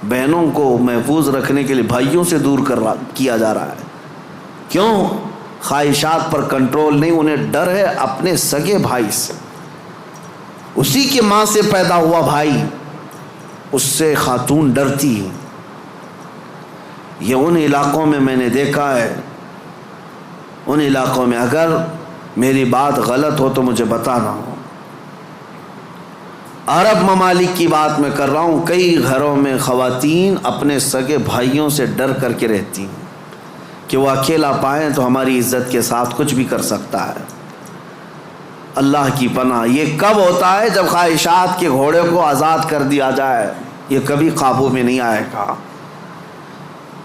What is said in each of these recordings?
بہنوں کو محفوظ رکھنے کے لیے بھائیوں سے دور کیا جا رہا ہے. کیوں؟ خواہشات پر کنٹرول نہیں، انہیں ڈر ہے اپنے سگے بھائی سے. اسی کے ماں سے پیدا ہوا بھائی، اس سے خاتون ڈرتی ہے. یہ ان علاقوں میں نے دیکھا ہے، ان علاقوں میں، اگر میری بات غلط ہو تو مجھے بتانا ہو. عرب ممالک کی بات میں کر رہا ہوں. کئی گھروں میں خواتین اپنے سگے بھائیوں سے ڈر کر کے رہتی ہیں کہ وہ اکیلا پائیں تو ہماری عزت کے ساتھ کچھ بھی کر سکتا ہے. اللہ کی پناہ. یہ کب ہوتا ہے؟ جب خواہشات کے گھوڑے کو آزاد کر دیا جائے. یہ کبھی قابو میں نہیں آئے گا،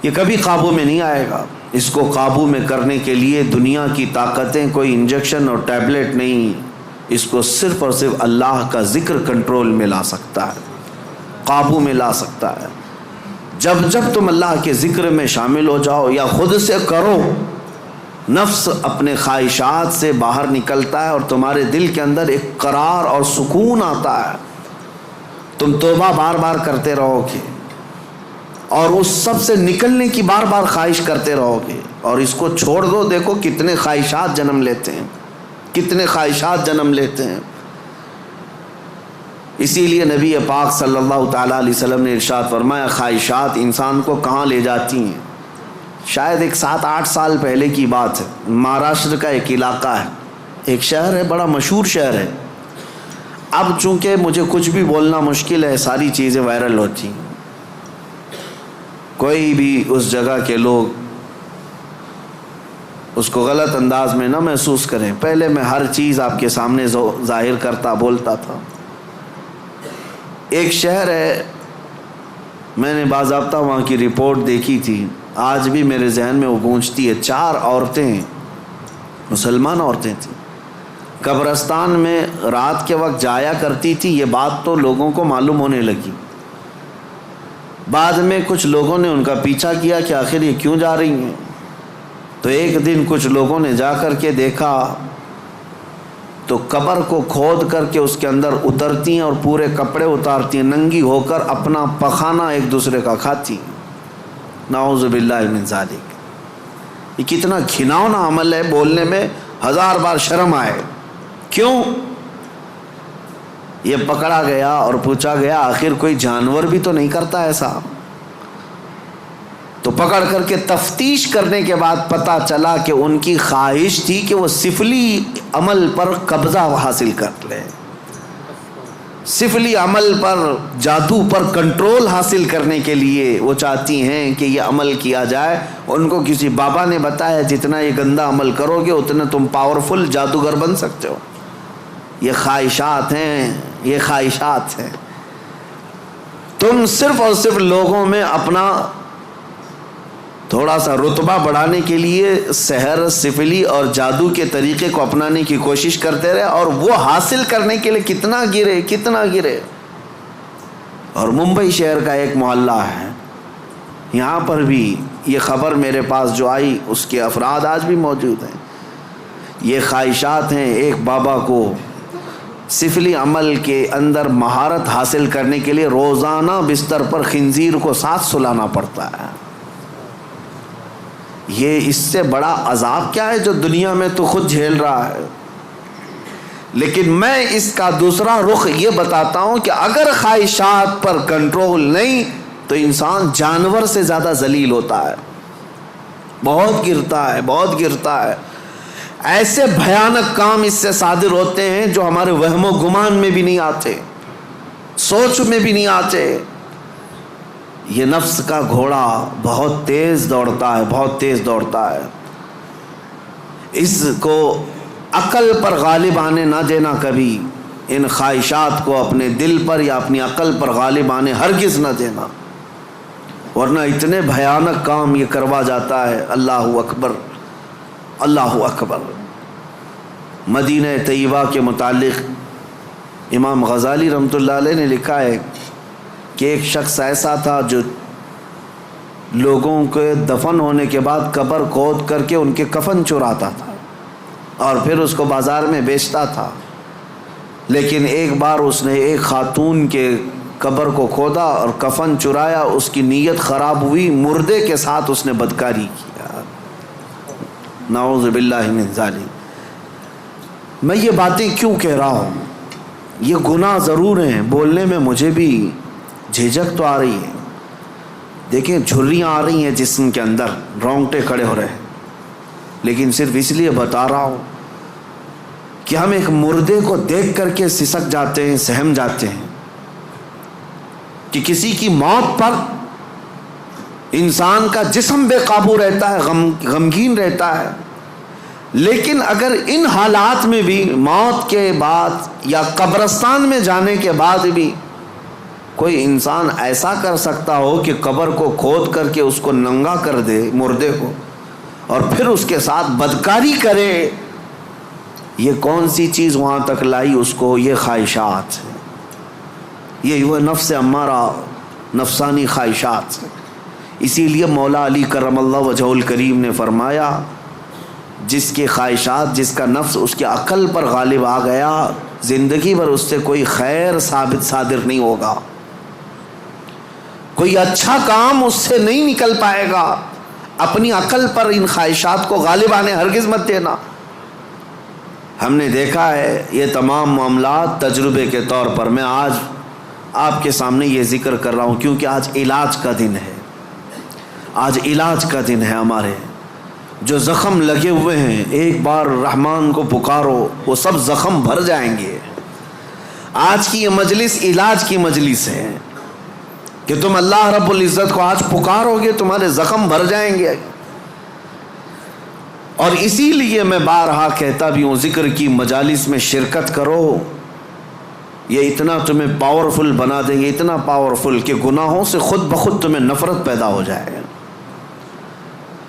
یہ کبھی قابو میں نہیں آئے گا. اس کو قابو میں کرنے کے لیے دنیا کی طاقتیں، کوئی انجیکشن اور ٹیبلٹ نہیں، اس کو صرف اور صرف اللہ کا ذکر کنٹرول میں لا سکتا ہے، قابو میں لا سکتا ہے. جب تم اللہ کے ذکر میں شامل ہو جاؤ یا خود سے کرو، نفس اپنے خواہشات سے باہر نکلتا ہے اور تمہارے دل کے اندر ایک قرار اور سکون آتا ہے. تم توبہ بار بار کرتے رہو گے اور اس سب سے نکلنے کی بار بار خواہش کرتے رہو گے. اور اس کو چھوڑ دو، دیکھو کتنے خواہشات جنم لیتے ہیں، کتنے خواہشات جنم لیتے ہیں. اسی لیے نبی پاک صلی اللہ تعالیٰ علیہ وسلم نے ارشاد فرمایا، خواہشات انسان کو کہاں لے جاتی ہیں. شاید ایک 7-8 سال پہلے کی بات ہے. مہاراشٹر کا ایک علاقہ ہے، ایک شہر ہے، بڑا مشہور شہر ہے. اب چونکہ مجھے کچھ بھی بولنا مشکل ہے، ساری چیزیں وائرل ہوتی ہیں. کوئی بھی اس جگہ کے لوگ اس کو غلط انداز میں نہ محسوس کریں. پہلے میں ہر چیز آپ کے سامنے ظاہر کرتا بولتا تھا. ایک شہر ہے، میں نے باضابطہ وہاں کی رپورٹ دیکھی تھی، آج بھی میرے ذہن میں وہ گونجتی ہے. 4 عورتیں، مسلمان عورتیں تھیں، قبرستان میں رات کے وقت جایا کرتی تھی. یہ بات تو لوگوں کو معلوم ہونے لگی. بعد میں کچھ لوگوں نے ان کا پیچھا کیا کہ آخر یہ کیوں جا رہی ہیں. تو ایک دن کچھ لوگوں نے جا کر کے دیکھا تو قبر کو کھود کر کے اس کے اندر اترتی ہیں اور پورے کپڑے اتارتی ہیں، ننگی ہو کر اپنا پخانہ ایک دوسرے کا کھاتی ہیں. نعوذ باللہ من ذالک. یہ کتنا گھناؤنا عمل ہے، بولنے میں 1000 بار شرم آئے. کیوں؟ یہ پکڑا گیا اور پوچھا گیا آخر کوئی جانور بھی تو نہیں کرتا ایسا. تو پکڑ کر کے تفتیش کرنے کے بعد پتہ چلا کہ ان کی خواہش تھی کہ وہ سفلی عمل پر قبضہ حاصل کر لیں، سفلی عمل پر، جادو پر کنٹرول حاصل کرنے کے لیے وہ چاہتی ہیں کہ یہ عمل کیا جائے. ان کو کسی بابا نے بتایا جتنا یہ گندا عمل کرو گے اتنا تم پاورفل جادوگر بن سکتے ہو. یہ خواہشات ہیں، یہ خواہشات ہیں. تم صرف اور صرف لوگوں میں اپنا تھوڑا سا رتبہ بڑھانے کے لیے سحر، سفلی اور جادو کے طریقے کو اپنانے کی کوشش کرتے رہے اور وہ حاصل کرنے کے لیے کتنا گرے. اور ممبئی شہر کا ایک محلہ ہے، یہاں پر بھی یہ خبر میرے پاس جو آئی اس کے افراد آج بھی موجود ہیں. یہ خواہشات ہیں. ایک بابا کو سفلی عمل کے اندر مہارت حاصل کرنے کے لیے روزانہ بستر پر خنزیر کو ساتھ سلانا پڑتا ہے. یہ اس سے بڑا عذاب کیا ہے جو دنیا میں تو خود جھیل رہا ہے. لیکن میں اس کا دوسرا رخ یہ بتاتا ہوں کہ اگر خواہشات پر کنٹرول نہیں تو انسان جانور سے زیادہ ذلیل ہوتا ہے، بہت گرتا ہے. ایسے بھیانک کام اس سے صادر ہوتے ہیں جو ہمارے وہم و گمان میں بھی نہیں آتے، سوچ میں بھی نہیں آتے. یہ نفس کا گھوڑا بہت تیز دوڑتا ہے. اس کو عقل پر غالب آنے نہ دینا کبھی. ان خواہشات کو اپنے دل پر یا اپنی عقل پر غالب آنے ہرگز نہ دینا، ورنہ اتنے بھیانک کام یہ کروا جاتا ہے. اللہ اکبر، اللہ اکبر. مدینہ طیبہ کے متعلق امام غزالی رحمۃ اللہ علیہ نے لکھا ہے کہ ایک شخص ایسا تھا جو لوگوں کے دفن ہونے کے بعد قبر کھود کر کے ان کے کفن چراتا تھا اور پھر اس کو بازار میں بیچتا تھا. لیکن ایک بار اس نے ایک خاتون کے قبر کو کھودا اور کفن چرایا، اس کی نیت خراب ہوئی، مردے کے ساتھ اس نے بدکاری کیا، نعوذ باللہ من ذالک۔ میں یہ باتیں کیوں کہہ رہا ہوں؟ یہ گناہ ضرور ہیں، بولنے میں مجھے بھی جھجک تو آ رہی ہے۔ دیکھیں جھریاں آ رہی ہیں جسم کے اندر، رونگٹے کھڑے ہو رہے ہیں، لیکن صرف اس لیے بتا رہا ہوں کہ ہم ایک مردے کو دیکھ کر کے سسک جاتے ہیں، سہم جاتے ہیں کہ کسی کی موت پر انسان کا جسم بے قابو رہتا ہے، غمگین رہتا ہے، لیکن اگر ان حالات میں بھی موت کے بعد یا قبرستان میں جانے کے بعد بھی کوئی انسان ایسا کر سکتا ہو کہ قبر کو کھود کر کے اس کو ننگا کر دے مردے کو اور پھر اس کے ساتھ بدکاری کرے، یہ کون سی چیز وہاں تک لائی اس کو؟ یہ خواہشات، یہ وہ نفس امارہ، نفسانی خواہشات۔ اسی لیے مولا علی کرم اللہ وجہہ الکریم نے فرمایا جس کی خواہشات، جس کا نفس اس کی عقل پر غالب آ گیا، زندگی بھر اس سے کوئی خیر ثابت صادر نہیں ہوگا، کوئی اچھا کام اس سے نہیں نکل پائے گا۔ اپنی عقل پر ان خواہشات کو غالب آنے ہرگز مت دینا۔ ہم نے دیکھا ہے یہ تمام معاملات تجربے کے طور پر۔ میں آج آپ کے سامنے یہ ذکر کر رہا ہوں کیونکہ آج علاج کا دن ہے، آج علاج کا دن ہے۔ ہمارے جو زخم لگے ہوئے ہیں، ایک بار رحمان کو پکارو، وہ سب زخم بھر جائیں گے۔ آج کی یہ مجلس علاج کی مجلس ہے کہ تم اللہ رب العزت کو آج پکارو گے، تمہارے زخم بھر جائیں گے۔ اور اسی لیے میں بارہا کہتا بھی ہوں، ذکر کی مجالس میں شرکت کرو، یہ اتنا تمہیں پاورفل بنا دیں گے، اتنا پاورفل کہ گناہوں سے خود بخود تمہیں نفرت پیدا ہو جائے،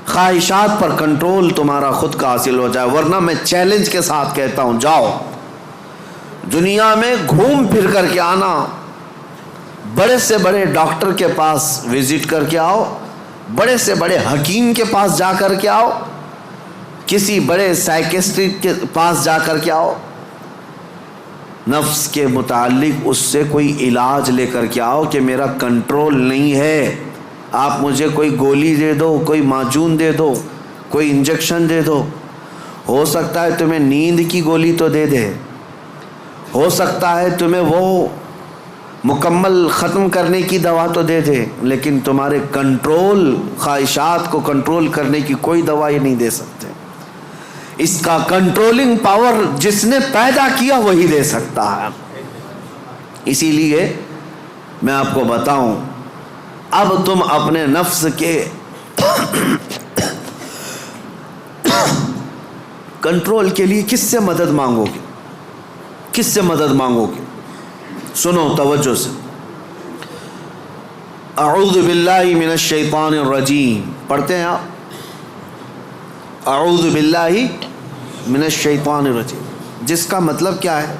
خواہشات پر کنٹرول تمہارا خود کا حاصل ہو جائے۔ ورنہ میں چیلنج کے ساتھ کہتا ہوں، جاؤ دنیا میں گھوم پھر کر کے آنا، بڑے سے بڑے ڈاکٹر کے پاس وزٹ کر کے آؤ، بڑے سے بڑے حکیم کے پاس جا کر کے آؤ، کسی بڑے سائیکسٹرسٹ کے پاس جا کر کے آؤ، نفس کے متعلق اس سے کوئی علاج لے کر کے آؤ کہ میرا کنٹرول نہیں ہے، آپ مجھے کوئی گولی دے دو، کوئی معجون دے دو، کوئی انجیکشن دے دو۔ ہو سکتا ہے تمہیں نیند کی گولی تو دے دے، ہو سکتا ہے تمہیں وہ مکمل ختم کرنے کی دوا تو دے دے، لیکن تمہارے کنٹرول، خواہشات کو کنٹرول کرنے کی کوئی دوا یہ نہیں دے سکتے۔ اس کا کنٹرولنگ پاور جس نے پیدا کیا وہی دے سکتا ہے۔ اسی لیے میں آپ کو بتاؤں، اب تم اپنے نفس کے کنٹرول کے لیے کس سے مدد مانگو گے؟ کس سے مدد مانگو گے؟ سنو توجہ سے، اعوذ باللہ من الشیطان الرجیم پڑھتے ہیں آپ، اعوذ باللہ من الشیطان الرجیم، جس کا مطلب کیا ہے؟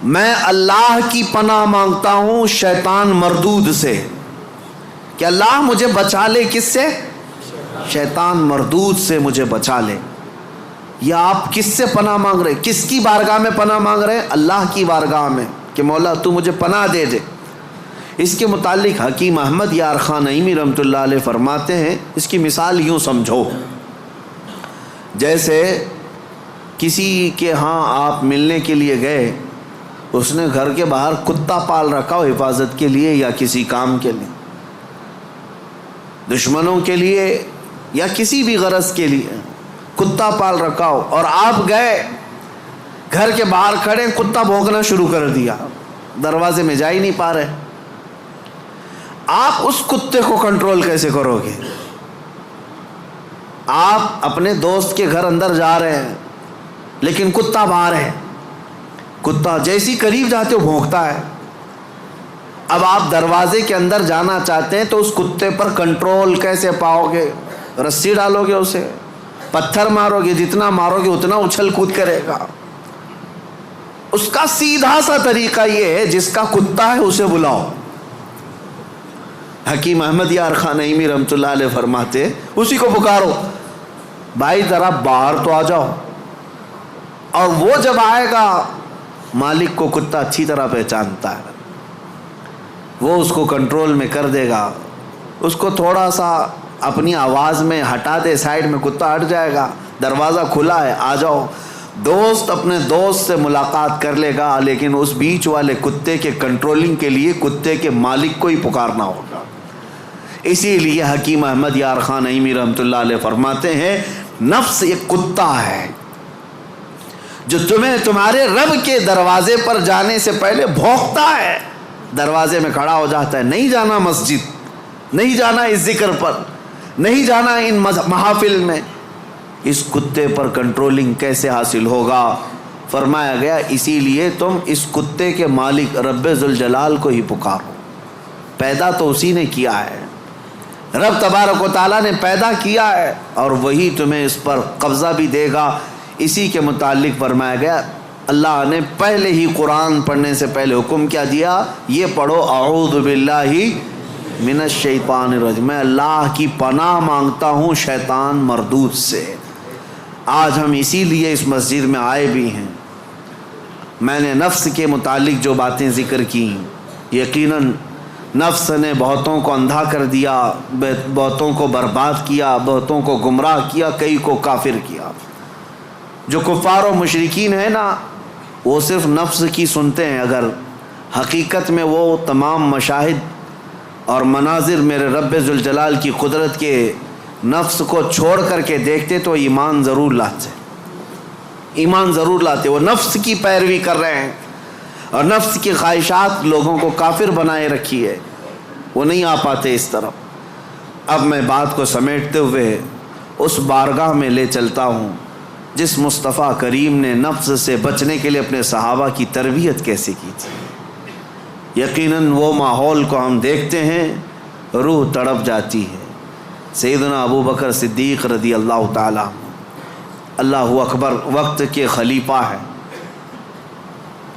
میں اللہ کی پناہ مانگتا ہوں شیطان مردود سے، کہ اللہ مجھے بچا لے، کس سے؟ شیطان مردود سے مجھے بچا لے۔ یا آپ کس سے پناہ مانگ رہے؟ کس کی بارگاہ میں پناہ مانگ رہے ہیں؟ اللہ کی بارگاہ میں، کہ مولا تو مجھے پناہ دے دے۔ اس کے متعلق حکیم احمد یار خان نعیمی رحمۃ اللہ علیہ فرماتے ہیں، اس کی مثال یوں سمجھو، جیسے کسی کے ہاں آپ ملنے کے لیے گئے، اس نے گھر کے باہر کتا پال رکھا ہو حفاظت کے لیے یا کسی کام کے لیے، دشمنوں کے لیے یا کسی بھی غرض کے لیے کتا پال رکھا ہو، اور آپ گئے گھر کے باہر کھڑے، کتا بھونکنا شروع کر دیا، دروازے میں جا ہی نہیں پا رہے، آپ اس کتے کو کنٹرول کیسے کرو گے؟ آپ اپنے دوست کے گھر اندر جا رہے ہیں لیکن کتا باہر ہے، کتا جیسی قریب جاتے ہو بھونکتا ہے۔ اب آپ دروازے کے اندر جانا چاہتے ہیں تو اس کتے پر کنٹرول کیسے پاؤ گے؟ رسی ڈالو گے اسے، پتھر مارو گے، جتنا مارو گے اتنا اچھل کود کرے گا۔ اس کا سیدھا سا طریقہ یہ ہے، جس کا کتا ہے اسے بلاؤ۔ حکیم احمد یار خان نعیمی رحمۃ اللہ علیہ فرماتے اسی کو پکارو، بھائی ذرا باہر تو آ جاؤ، اور وہ جب آئے گا، مالک کو کتا اچھی طرح پہچانتا ہے، وہ اس کو کنٹرول میں کر دے گا. اس کو تھوڑا سا اپنی آواز میں ہٹا دے, سائڈ میں کتا ہٹ جائے گا, دروازہ کھلا ہے آ جاؤ. دوست اپنے دوست سے ملاقات کر لے گا, لیکن اس بیچ والے کتے کے کنٹرولنگ کے لیے کتے کے مالک کو ہی پکارنا ہوگا. اسی لیے حکیم احمد یار خان نعیمی رحمۃ اللہ علیہ فرماتے ہیں نفس ایک کتا ہے جو تمہیں تمہارے رب کے دروازے پر جانے سے پہلے بھونکتا ہے, دروازے میں کھڑا ہو جاتا ہے, نہیں جانا مسجد, نہیں جانا اس ذکر پر, نہیں جانا ان محافل میں. اس کتے پر کنٹرولنگ کیسے حاصل ہوگا؟ فرمایا گیا اسی لیے تم اس کتے کے مالک رب ذوالجلال کو ہی پکارو. پیدا تو اسی نے کیا ہے, رب تبارک و تعالیٰ نے پیدا کیا ہے, اور وہی تمہیں اس پر قبضہ بھی دے گا. اسی کے متعلق فرمایا گیا اللہ نے پہلے ہی قرآن پڑھنے سے پہلے حکم کیا دیا, یہ پڑھو اعوذ باللہ من الشیطان الرجیم, میں اللہ کی پناہ مانگتا ہوں شیطان مردود سے. آج ہم اسی لیے اس مسجد میں آئے بھی ہیں. میں نے نفس کے متعلق جو باتیں ذکر کی, یقیناً نفس نے بہتوں کو اندھا کر دیا, بہتوں کو برباد کیا, بہتوں کو گمراہ کیا, کئی کو کافر کیا. جو کفار و مشرکین ہیں نا, وہ صرف نفس کی سنتے ہیں, اگر حقیقت میں وہ تمام مشاہد اور مناظر میرے رب ذوالجلال کی قدرت کے نفس کو چھوڑ کر کے دیکھتے تو ایمان ضرور لاتے, ایمان ضرور لاتے. وہ نفس کی پیروی کر رہے ہیں اور نفس کی خواہشات لوگوں کو کافر بنائے رکھی ہے, وہ نہیں آ پاتے اس طرف. اب میں بات کو سمیٹتے ہوئے اس بارگاہ میں لے چلتا ہوں جس مصطفیٰ کریم نے نفس سے بچنے کے لیے اپنے صحابہ کی تربیت کیسے کی تھی. یقیناً وہ ماحول کو ہم دیکھتے ہیں, روح تڑپ جاتی ہے. سیدنا ابو بکر صدیق رضی اللہ تعالیٰ, اللہ اکبر, وقت کے خلیفہ ہیں.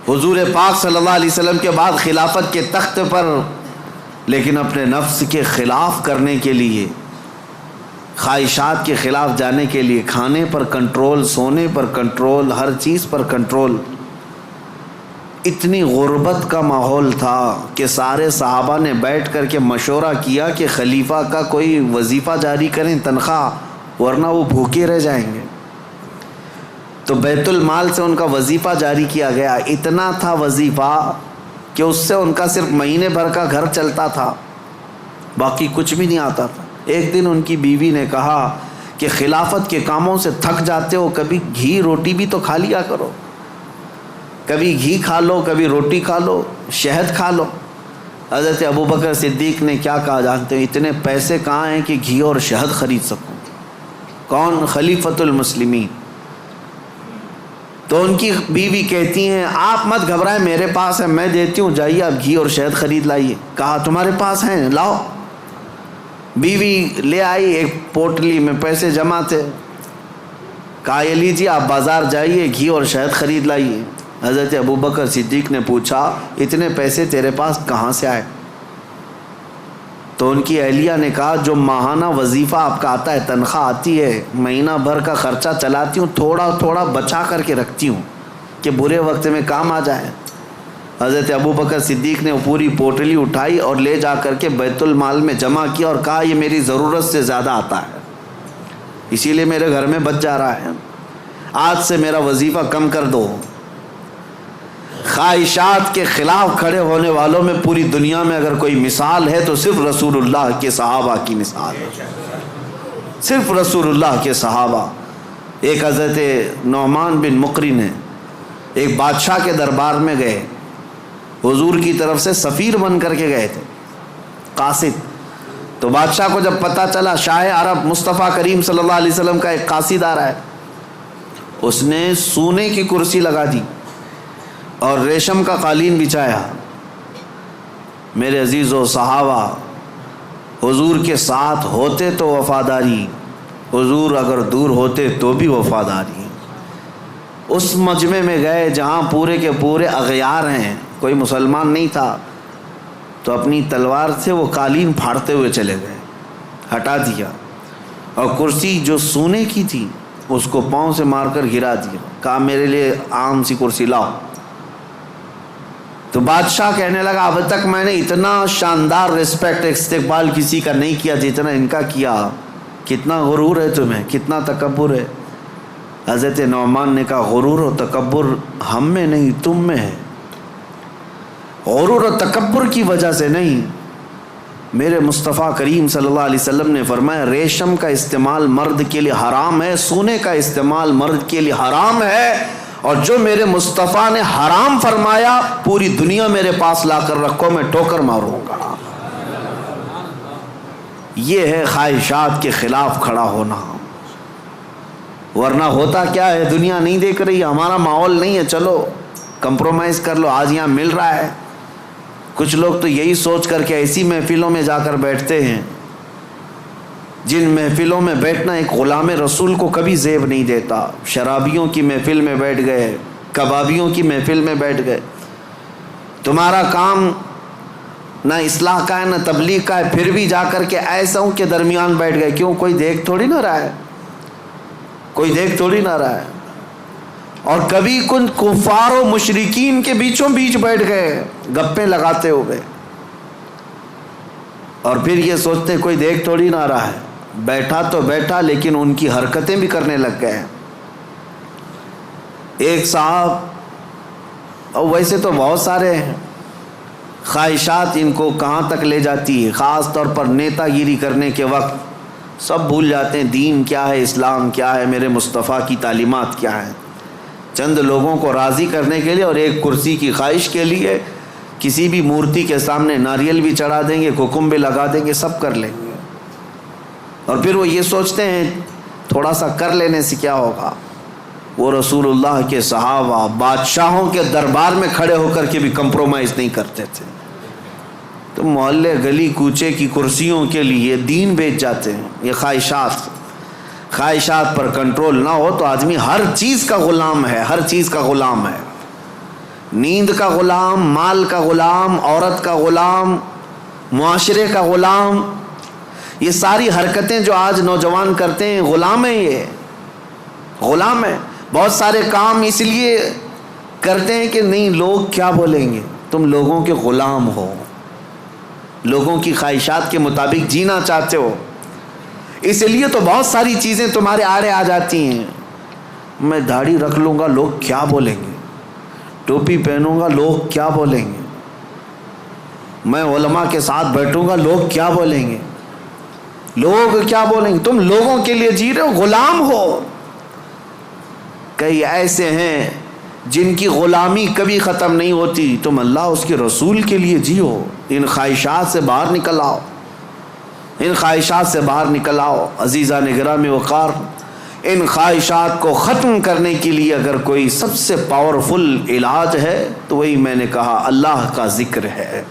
حضور پاک صلی اللہ علیہ وسلم کے بعد خلافت کے تخت پر, لیکن اپنے نفس کے خلاف کرنے کے لیے, خواہشات کے خلاف جانے کے لیے, کھانے پر کنٹرول, سونے پر کنٹرول, ہر چیز پر کنٹرول. اتنی غربت کا ماحول تھا کہ سارے صحابہ نے بیٹھ کر کے مشورہ کیا کہ خلیفہ کا کوئی وظیفہ جاری کریں, تنخواہ, ورنہ وہ بھوکے رہ جائیں گے. تو بیت المال سے ان کا وظیفہ جاری کیا گیا. اتنا تھا وظیفہ کہ اس سے ان کا صرف مہینے بھر کا گھر چلتا تھا, باقی کچھ بھی نہیں آتا تھا. ایک دن ان کی بیوی نے کہا کہ خلافت کے کاموں سے تھک جاتے ہو, کبھی گھی روٹی بھی تو کھا لیا کرو, کبھی گھی کھا لو, کبھی روٹی کھا لو, شہد کھا لو. حضرت ابوبکر صدیق نے کیا کہا جانتے ہیں؟ اتنے پیسے کہاں ہیں کہ گھی اور شہد خرید سکوں؟ کون؟ خلیفۃ المسلمین. تو ان کی بیوی کہتی ہیں آپ مت گھبرائیں, میرے پاس ہے, میں دیتی ہوں, جائیے آپ گھی اور شہد خرید لائیے. کہا تمہارے پاس ہیں, لاؤ. بیوی لے آئی, ایک پوٹلی میں پیسے جمع تھے. کہا یہ لیجیے, آپ بازار جائیے, گھی اور شہد خرید لائیے. حضرت ابوبکر صدیق نے پوچھا اتنے پیسے تیرے پاس کہاں سے آئے؟ تو ان کی اہلیہ نے کہا جو ماہانہ وظیفہ آپ کا آتا ہے, تنخواہ آتی ہے, مہینہ بھر کا خرچہ چلاتی ہوں, تھوڑا تھوڑا بچا کر کے رکھتی ہوں کہ برے وقت میں کام آ جائے. حضرت ابوبکر صدیق نے پوری پوٹلی اٹھائی اور لے جا کر کے بیت المال میں جمع کیا اور کہا یہ میری ضرورت سے زیادہ آتا ہے, اسی لیے میرے گھر میں بچ جا رہا ہے, آج سے میرا وظیفہ کم کر دو. خواہشات کے خلاف کھڑے ہونے والوں میں پوری دنیا میں اگر کوئی مثال ہے تو صرف رسول اللہ کے صحابہ کی مثال ہے, صرف رسول اللہ کے صحابہ. ایک حضرت نعمان بن مقرن ہے, ایک بادشاہ کے دربار میں گئے, حضور کی طرف سے سفیر بن کر کے گئے تھے, قاصد. تو بادشاہ کو جب پتہ چلا شاہ عرب مصطفیٰ کریم صلی اللہ علیہ وسلم کا ایک قاصد آ رہا ہے, اس نے سونے کی کرسی لگا دی اور ریشم کا قالین بچھایا. میرے عزیز و صحابہ, حضور کے ساتھ ہوتے تو وفاداری, حضور اگر دور ہوتے تو بھی وفاداری. اس مجمع میں گئے جہاں پورے کے پورے اغیار ہیں, کوئی مسلمان نہیں تھا, تو اپنی تلوار سے وہ قالین پھاڑتے ہوئے چلے گئے, ہٹا دیا, اور کرسی جو سونے کی تھی اس کو پاؤں سے مار کر گرا دیا. کہا میرے لیے عام سی کرسی لاؤ. تو تو بادشاہ کہنے لگا اب تک میں نے اتنا شاندار رسپیکٹ استقبال کسی کا نہیں کیا جتنا ان کا کیا، کتنا غرور ہے تمہیں، کتنا تکبر ہے۔ حضرت نعمان نے کہا غرور و تکبر ہم میں نہیں تم میں ہے، غرور و تکبر کی وجہ سے نہیں۔ میرے مصطفیٰ کریم صلی اللہ علیہ وسلم نے فرمایا ریشم کا استعمال مرد کے لیے حرام ہے، سونے کا استعمال مرد کے لیے حرام ہے، اور جو میرے مصطفیٰ نے حرام فرمایا پوری دنیا میرے پاس لا کر رکھو، میں ٹھوکر ماروں گا۔ یہ ہے خواہشات کے خلاف کھڑا ہونا، ورنہ ہوتا کیا ہے، دنیا نہیں دیکھ رہی، ہمارا ماحول نہیں ہے، چلو کمپرومائز کر لو، آج یہاں مل رہا ہے۔ کچھ لوگ تو یہی سوچ کر کے ایسی محفلوں میں جا کر بیٹھتے ہیں جن محفلوں میں بیٹھنا ایک غلام رسول کو کبھی زیب نہیں دیتا۔ شرابیوں کی محفل میں بیٹھ گئے، کبابیوں کی محفل میں بیٹھ گئے، تمہارا کام نہ اصلاح کا ہے نہ تبلیغ کا ہے، پھر بھی جا کر کے ایسوں کے درمیان بیٹھ گئے۔ کیوں؟ کوئی دیکھ تھوڑی نہ رہا ہے، کوئی دیکھ تھوڑی نہ رہا ہے۔ اور کبھی کن کفار و مشرکین کے بیچوں بیچ بیٹھ گئے گپیں لگاتے ہوئے، اور پھر یہ سوچتے کوئی دیکھ تھوڑی نہ رہا ہے۔ بیٹھا تو بیٹھا لیکن ان کی حرکتیں بھی کرنے لگ گئے۔ ایک صاحب، اور ویسے تو بہت سارے ہیں، خواہشات ان کو کہاں تک لے جاتی ہے، خاص طور پر نیتا گیری کرنے کے وقت سب بھول جاتے ہیں دین کیا ہے، اسلام کیا ہے، میرے مصطفیٰ کی تعلیمات کیا ہے۔ چند لوگوں کو راضی کرنے کے لیے اور ایک کرسی کی خواہش کے لیے کسی بھی مورتی کے سامنے ناریل بھی چڑھا دیں گے، حکم بھی لگا دیں گے، سب کر لیں گے، اور پھر وہ یہ سوچتے ہیں تھوڑا سا کر لینے سے کیا ہوگا۔ وہ رسول اللہ کے صحابہ بادشاہوں کے دربار میں کھڑے ہو کر کے بھی کمپرومائز نہیں کرتے تھے، تو محلے گلی کوچے کی کرسیوں کے لیے دین بیچ جاتے ہیں۔ یہ خواہشات پر کنٹرول نہ ہو تو آدمی ہر چیز کا غلام ہے، ہر چیز کا غلام ہے، نیند کا غلام، مال کا غلام، عورت کا غلام، معاشرے کا غلام۔ یہ ساری حرکتیں جو آج نوجوان کرتے ہیں غلام ہیں، یہ غلام ہیں۔ بہت سارے کام اس لیے کرتے ہیں کہ نہیں لوگ کیا بولیں گے، تم لوگوں کے غلام ہو، لوگوں کی خواہشات کے مطابق جینا چاہتے ہو، اس لیے تو بہت ساری چیزیں تمہارے آڑے آ جاتی ہیں۔ میں داڑھی رکھ لوں گا لوگ کیا بولیں گے، ٹوپی پہنوں گا لوگ کیا بولیں گے، میں علماء کے ساتھ بیٹھوں گا لوگ کیا بولیں گے، لوگ کیا بولیں گے۔ تم لوگوں کے لیے جی رہے ہو، غلام ہو۔ کئی ایسے ہیں جن کی غلامی کبھی ختم نہیں ہوتی، تم اللہ اس کے رسول کے لیے جیو۔ ان خواہشات سے باہر نکل آؤ، ان خواہشات سے باہر نکل آؤ۔ عزیزان گرامی وقار، ان خواہشات کو ختم کرنے کے لیے اگر کوئی سب سے پاورفل علاج ہے تو وہی میں نے کہا اللہ کا ذکر ہے۔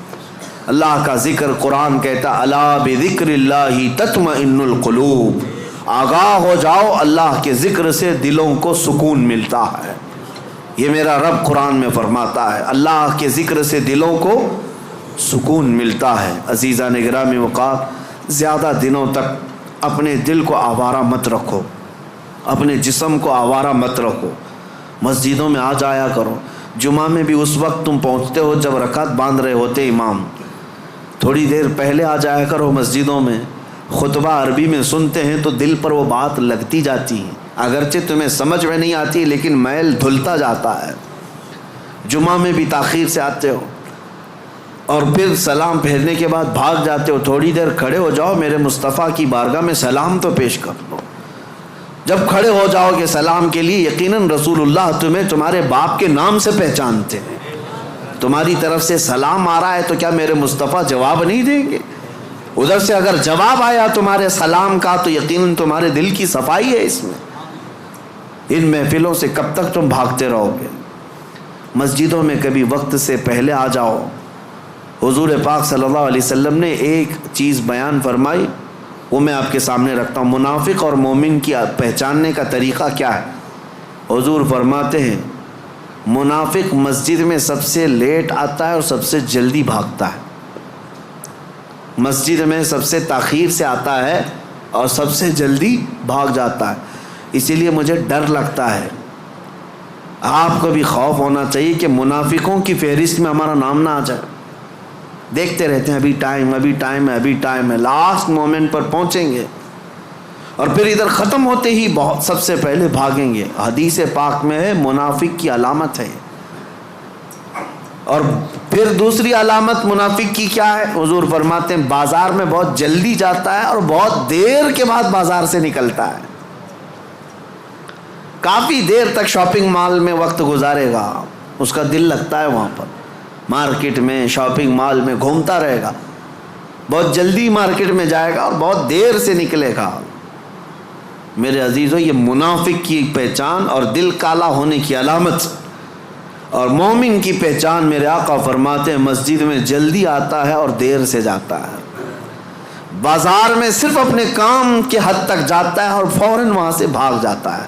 اللہ کا ذکر، قرآن کہتا الا بذکر اللہ تطمئن القلوب، آگاہ ہو جاؤ اللہ کے ذکر سے دلوں کو سکون ملتا ہے۔ یہ میرا رب قرآن میں فرماتا ہے، اللہ کے ذکر سے دلوں کو سکون ملتا ہے۔ عزیزان گرامی وقار، زیادہ دنوں تک اپنے دل کو آوارہ مت رکھو، اپنے جسم کو آوارہ مت رکھو۔ مسجدوں میں آ جایا کرو، جمعہ میں بھی اس وقت تم پہنچتے ہو جب رکعت باندھ رہے ہوتے امام، تھوڑی دیر پہلے آ جایا کرو مسجدوں میں۔ خطبہ عربی میں سنتے ہیں تو دل پر وہ بات لگتی جاتی ہے، اگرچہ تمہیں سمجھ میں نہیں آتی لیکن میل دھلتا جاتا ہے۔ جمعہ میں بھی تاخیر سے آتے ہو اور پھر سلام پھیرنے کے بعد بھاگ جاتے ہو، تھوڑی دیر کھڑے ہو جاؤ، میرے مصطفیٰ کی بارگاہ میں سلام تو پیش کر لو۔ جب کھڑے ہو جاؤ گے سلام کے لیے، یقیناً رسول اللہ تمہیں تمہارے باپ کے نام سے پہچانتے ہیں۔ تمہاری طرف سے سلام آ رہا ہے تو کیا میرے مصطفیٰ جواب نہیں دیں گے؟ ادھر سے اگر جواب آیا تمہارے سلام کا تو یقیناً تمہارے دل کی صفائی ہے اس میں۔ ان محفلوں سے کب تک تم بھاگتے رہو گے؟ مسجدوں میں کبھی وقت سے پہلے آ جاؤ۔ حضور پاک صلی اللہ علیہ وسلم نے ایک چیز بیان فرمائی، وہ میں آپ کے سامنے رکھتا ہوں۔ منافق اور مومن کی پہچاننے کا طریقہ کیا ہے؟ حضور فرماتے ہیں منافق مسجد میں سب سے لیٹ آتا ہے اور سب سے جلدی بھاگتا ہے، مسجد میں سب سے تاخیر سے آتا ہے اور سب سے جلدی بھاگ جاتا ہے۔ اسی لیے مجھے ڈر لگتا ہے آپ کو بھی خوف ہونا چاہیے کہ منافقوں کی فہرست میں ہمارا نام نہ آ جائے. دیکھتے رہتے ہیں ابھی ٹائم ہے، لاسٹ مومنٹ پر پہنچیں گے اور پھر ادھر ختم ہوتے ہی بہت سب سے پہلے بھاگیں گے. حدیث پاک میں ہے منافق کی علامت ہے. اور پھر دوسری علامت منافق کی کیا ہے؟ حضور فرماتے ہیں بازار میں بہت جلدی جاتا ہے اور بہت دیر کے بعد بازار سے نکلتا ہے. کافی دیر تک شاپنگ مال میں وقت گزارے گا، اس کا دل لگتا ہے وہاں پر، مارکیٹ میں شاپنگ مال میں گھومتا رہے گا، بہت جلدی مارکیٹ میں جائے گا اور بہت دیر سے نکلے گا. میرے عزیزو، یہ منافق کی پہچان اور دل کالا ہونے کی علامت. اور مومن کی پہچان میرے آقا فرماتے ہیں مسجد میں جلدی آتا ہے اور دیر سے جاتا ہے، بازار میں صرف اپنے کام کے حد تک جاتا ہے اور فوراً وہاں سے بھاگ جاتا ہے.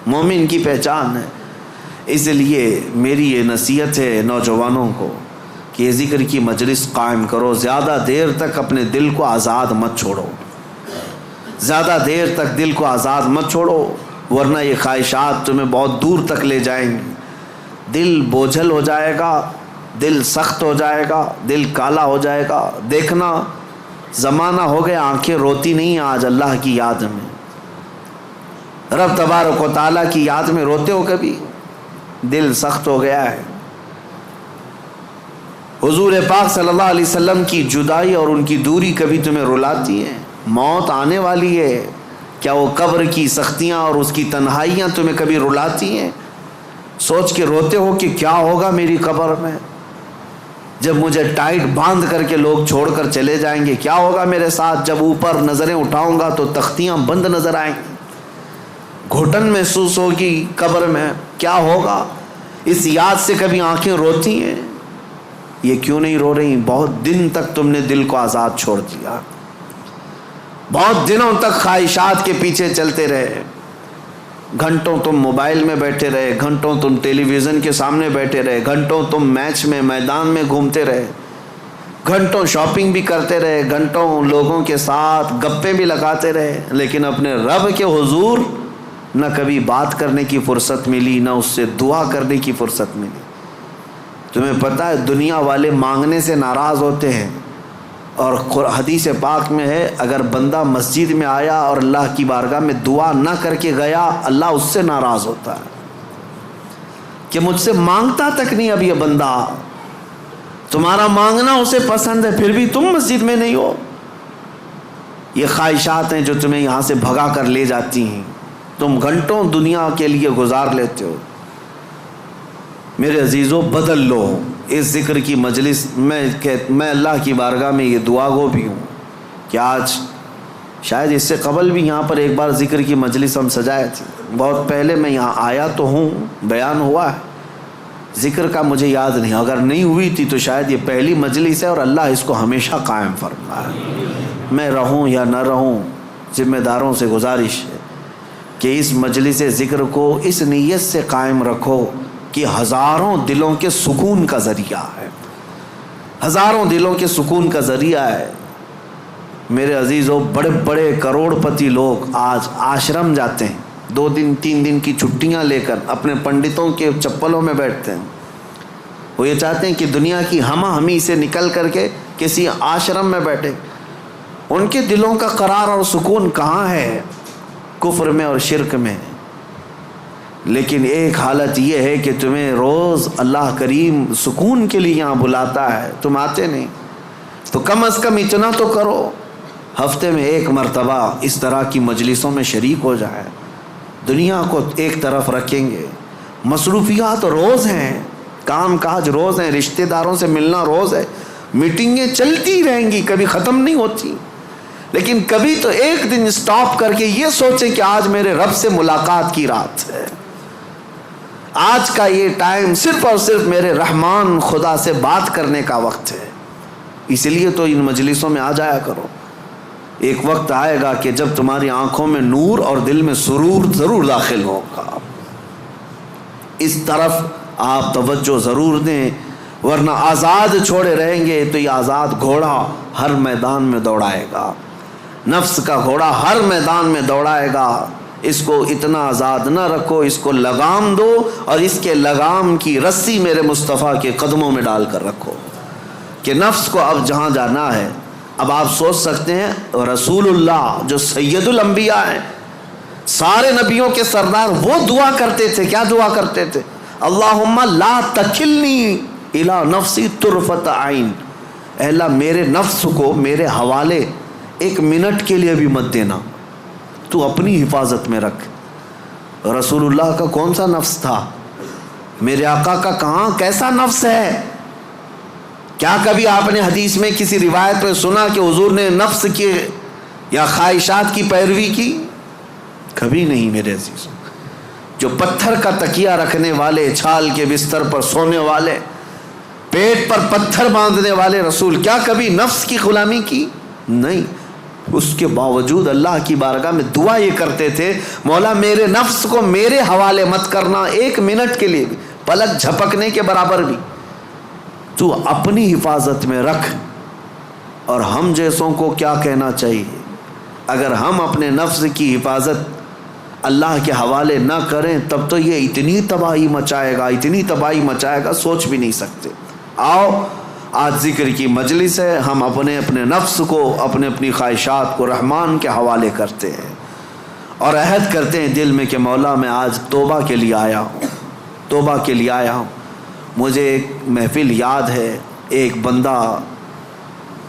مومن کی پہچان ہے. اس لیے میری یہ نصیحت ہے نوجوانوں کو کہ یہ ذکر کی مجلس قائم کرو. زیادہ دیر تک اپنے دل کو آزاد مت چھوڑو، زیادہ دیر تک دل کو آزاد مت چھوڑو، ورنہ یہ خواہشات تمہیں بہت دور تک لے جائیں گی. دل بوجھل ہو جائے گا، دل سخت ہو جائے گا، دل کالا ہو جائے گا. دیکھنا زمانہ ہو گیا آنکھیں روتی نہیں آج اللہ کی یاد میں. رب تبارک و تعالیٰ کی یاد میں روتے ہو کبھی؟ دل سخت ہو گیا ہے. حضور پاک صلی اللہ علیہ وسلم کی جدائی اور ان کی دوری کبھی تمہیں رلاتی ہے؟ موت آنے والی ہے، کیا وہ قبر کی سختیاں اور اس کی تنہائیاں تمہیں کبھی رلاتی ہیں؟ سوچ کے روتے ہو کہ کیا ہوگا میری قبر میں جب مجھے ٹائٹ باندھ کر کے لوگ چھوڑ کر چلے جائیں گے؟ کیا ہوگا میرے ساتھ جب اوپر نظریں اٹھاؤں گا تو تختیاں بند نظر آئیں گی، گھٹن محسوس ہوگی قبر میں؟ کیا ہوگا؟ اس یاد سے کبھی آنکھیں روتی ہیں؟ یہ کیوں نہیں رو رہی؟ بہت دن تک تم نے دل کو آزاد چھوڑ دیا، بہت دنوں تک خواہشات کے پیچھے چلتے رہے. گھنٹوں تم موبائل میں بیٹھے رہے، گھنٹوں تم ٹیلی ویژن کے سامنے بیٹھے رہے، گھنٹوں تم میچ میں میدان میں گھومتے رہے، گھنٹوں شاپنگ بھی کرتے رہے، گھنٹوں لوگوں کے ساتھ گپیں بھی لگاتے رہے، لیکن اپنے رب کے حضور نہ کبھی بات کرنے کی فرصت ملی، نہ اس سے دعا کرنے کی فرصت ملی. تمہیں پتہ ہے دنیا والے مانگنے سے ناراض ہوتے ہیں، اور حدیث پاک میں ہے اگر بندہ مسجد میں آیا اور اللہ کی بارگاہ میں دعا نہ کر کے گیا، اللہ اس سے ناراض ہوتا ہے کہ مجھ سے مانگتا تک نہیں اب یہ بندہ. تمہارا مانگنا اسے پسند ہے، پھر بھی تم مسجد میں نہیں ہو. یہ خواہشات ہیں جو تمہیں یہاں سے بھگا کر لے جاتی ہیں. تم گھنٹوں دنیا کے لیے گزار لیتے ہو. میرے عزیزو، بدل لو. اس ذکر کی مجلس میں اللہ کی بارگاہ میں یہ دعا گو بھی ہوں کہ آج شاید اس سے قبل بھی یہاں پر ایک بار ذکر کی مجلس ہم سجائے تھے. بہت پہلے میں یہاں آیا تو ہوں، بیان ہوا ہے، ذکر کا مجھے یاد نہیں. اگر نہیں ہوئی تھی تو شاید یہ پہلی مجلس ہے اور اللہ اس کو ہمیشہ قائم فرمائے. میں رہوں یا نہ رہوں، ذمہ داروں سے گزارش ہے کہ اس مجلس ذکر کو اس نیت سے قائم رکھو کہ ہزاروں دلوں کے سکون کا ذریعہ ہے، ہزاروں دلوں کے سکون کا ذریعہ ہے. میرے عزیزوں، بڑے بڑے کروڑ پتی لوگ آج آشرم جاتے ہیں، 2 دن 3 دن کی چھٹیاں لے کر اپنے پنڈتوں کے چپلوں میں بیٹھتے ہیں. وہ یہ چاہتے ہیں کہ دنیا کی ہمہ ہمی سے نکل کر کے کسی آشرم میں بیٹھے. ان کے دلوں کا قرار اور سکون کہاں ہے؟ کفر میں اور شرک میں. لیکن ایک حالت یہ ہے کہ تمہیں روز اللہ کریم سکون کے لیے یہاں بلاتا ہے، تم آتے نہیں. تو کم از کم اتنا تو کرو، ہفتے میں 1 مرتبہ اس طرح کی مجلسوں میں شریک ہو جائے. دنیا کو ایک طرف رکھیں گے، مصروفیات روز ہیں، کام کاج روز ہیں، رشتہ داروں سے ملنا روز ہے، میٹنگیں چلتی رہیں گی، کبھی ختم نہیں ہوتی. لیکن کبھی تو ایک دن سٹاپ کر کے یہ سوچیں کہ آج میرے رب سے ملاقات کی رات ہے، آج کا یہ ٹائم صرف اور صرف میرے رحمان خدا سے بات کرنے کا وقت ہے. اس لیے تو ان مجلسوں میں آ جایا کرو. ایک وقت آئے گا کہ جب تمہاری آنکھوں میں نور اور دل میں سرور ضرور داخل ہوگا. اس طرف آپ توجہ ضرور دیں، ورنہ آزاد چھوڑے رہیں گے تو یہ آزاد گھوڑا ہر میدان میں دوڑائے گا، نفس کا گھوڑا ہر میدان میں دوڑائے گا. اس کو اتنا آزاد نہ رکھو، اس کو لگام دو اور اس کے لگام کی رسی میرے مصطفیٰ کے قدموں میں ڈال کر رکھو کہ نفس کو اب جہاں جانا ہے۔ اب آپ سوچ سکتے ہیں رسول اللہ جو سید الانبیاء ہیں، سارے نبیوں کے سردار، وہ دعا کرتے تھے، کیا دعا کرتے تھے؟ اللہم لا تکلنی الی نفسی طرفۃ عین، اے اللہ میرے نفس کو میرے حوالے ایک منٹ کے لیے بھی مت دینا، تو اپنی حفاظت میں رکھ۔ رسول اللہ کا کون سا نفس تھا؟ میرے آقا کا کہاں کیسا نفس ہے؟ کیا کبھی آپ نے حدیث میں کسی روایت میں سنا کہ حضور نے نفس کی یا خواہشات کی پیروی کی؟ کبھی نہیں میرے عزیزوں۔ جو پتھر کا تکیہ رکھنے والے، چھال کے بستر پر سونے والے، پیٹ پر پتھر باندھنے والے رسول، کیا کبھی نفس کی غلامی کی؟ نہیں۔ اس کے باوجود اللہ کی بارگاہ میں دعا یہ کرتے تھے، مولا میرے نفس کو میرے حوالے مت کرنا ایک منٹ کے لیے بھی، پلک جھپکنے کے برابر بھی، تو اپنی حفاظت میں رکھ۔ اور ہم جیسوں کو کیا کہنا چاہیے؟ اگر ہم اپنے نفس کی حفاظت اللہ کے حوالے نہ کریں تب تو یہ اتنی تباہی مچائے گا، اتنی تباہی مچائے گا، سوچ بھی نہیں سکتے۔ آؤ آج ذکر کی مجلس ہے، ہم اپنے نفس کو، اپنی خواہشات کو رحمان کے حوالے کرتے ہیں اور عہد کرتے ہیں دل میں کہ مولا میں آج توبہ کے لیے آیا ہوں، توبہ کے لیے آیا ہوں۔ مجھے ایک محفل یاد ہے، ایک بندہ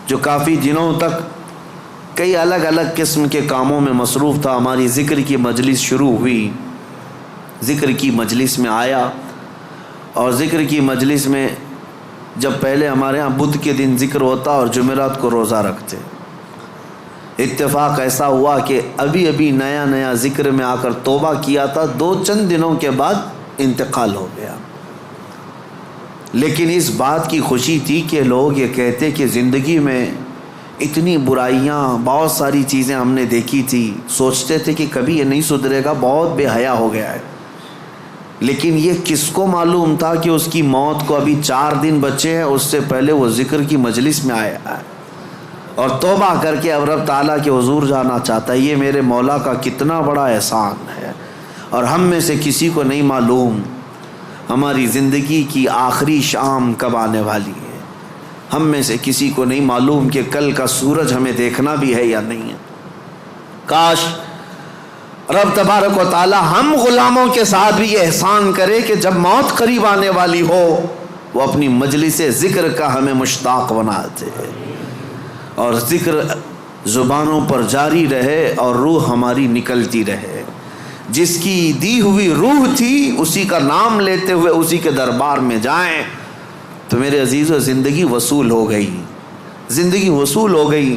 جو کافی دنوں تک کئی الگ الگ قسم کے کاموں میں مصروف تھا، ہماری ذکر کی مجلس شروع ہوئی، ذکر کی مجلس میں آیا، اور ذکر کی مجلس میں جب پہلے ہمارے ہاں بدھ کے دن ذکر ہوتا اور جمعرات کو روزہ رکھتے، اتفاق ایسا ہوا کہ ابھی نیا ذکر میں آ کر توبہ کیا تھا، چند دنوں کے بعد انتقال ہو گیا۔ لیکن اس بات کی خوشی تھی کہ لوگ یہ کہتے کہ زندگی میں اتنی برائیاں، بہت ساری چیزیں ہم نے دیکھی تھی، سوچتے تھے کہ کبھی یہ نہیں سدھرے گا، بہت بے حیا ہو گیا ہے۔ لیکن یہ کس کو معلوم تھا کہ اس کی موت کو ابھی 4 دن بچے ہیں، اس سے پہلے وہ ذکر کی مجلس میں آیا ہے اور توبہ کر کے اب رب تعالیٰ کے حضور جانا چاہتا ہے۔ یہ میرے مولا کا کتنا بڑا احسان ہے، اور ہم میں سے کسی کو نہیں معلوم ہماری زندگی کی آخری شام کب آنے والی ہے۔ ہم میں سے کسی کو نہیں معلوم کہ کل کا سورج ہمیں دیکھنا بھی ہے یا نہیں ہے۔ کاش رب تبارک و تعالی ہم غلاموں کے ساتھ بھی یہ احسان کرے کہ جب موت قریب آنے والی ہو وہ اپنی مجلس ذکر کا ہمیں مشتاق بنا دے، اور ذکر زبانوں پر جاری رہے اور روح ہماری نکلتی رہے۔ جس کی دی ہوئی روح تھی اسی کا نام لیتے ہوئے اسی کے دربار میں جائیں تو میرے عزیزو زندگی وصول ہو گئی، زندگی وصول ہو گئی۔